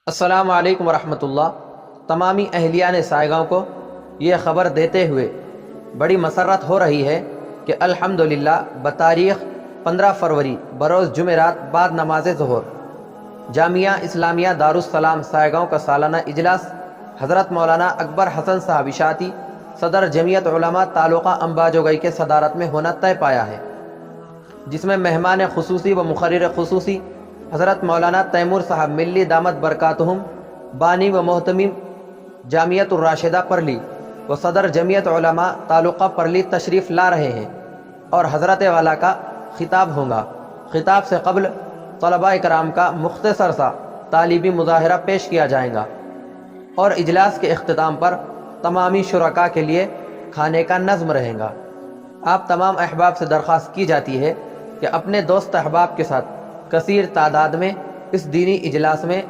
السلام علیکم ورحمۃ اللہ۔ تمامی اہلیان سائیگاؤں کو یہ خبر دیتے ہوئے بڑی مسرت ہو رہی ہے کہ الحمدللہ بتاریخ 15 فروری بروز جمعرات بعد نماز ظہر جامعہ اسلامیہ دارالسلام سائیگاؤں کا سالانہ اجلاس حضرت مولانا اکبر حسن صاحب اشاعتی صدر جمعیت علماء تعلقہ انباجوگئی کے صدارت میں ہونا طے پایا ہے، جس میں مہمان خصوصی و مقرر خصوصی حضرت مولانا تیمور صاحب ملی دامت برکاتہم بانی و محتمم جامعیت الراشدہ پرلی و صدر جمعیت علماء تعلقہ پرلی تشریف لا رہے ہیں اور حضرت والا کا خطاب ہوگا۔ خطاب سے قبل طلباء کرام کا مختصر سا تعلیمی مظاہرہ پیش کیا جائے گا اور اجلاس کے اختتام پر تمامی شرکاء کے لیے کھانے کا نظم رہے گا۔ آپ تمام احباب سے درخواست کی جاتی ہے کہ اپنے دوست احباب کے ساتھ کثیر تعداد میں اس دینی اجلاس میں